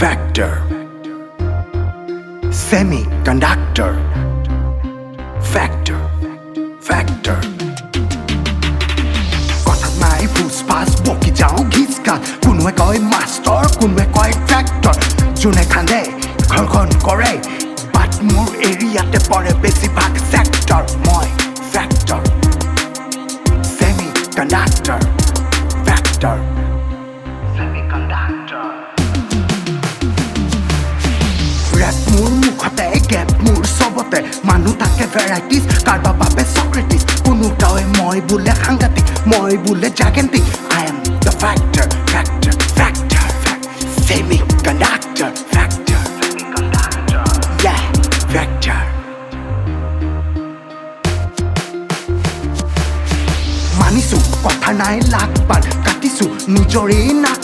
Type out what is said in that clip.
factor, semiconductor, factor, factor. কথাত নাই ফুসফাস বকি যাওঁ ঘিচকা কোনোৱে কয় মাষ্টৰ কোনোৱে কয় ফেক্টৰ যোনে খান্দে ঘৰখন কৰে বাট মোৰ এৰিয়াতে পৰে বেছিভাগ চেক্টৰ মই factor semiconductor, factor, semiconductor. Rap মোৰ মুখতে গেপ মোৰ চবতে মানুহ থাকে ভেৰাইটিজ কাৰোবাৰ বাবে চক্ৰেটিছ কোনো গাঁৱে মই বোলে সাংঘাতিক মই বোলে জাগেন্তিক I am the factor, factor, factor, semiconductor, factor, semiconductor, yeah, factor. মানিছো কথা নাই লাখ বাৰ কাটিছো নিজৰে নাক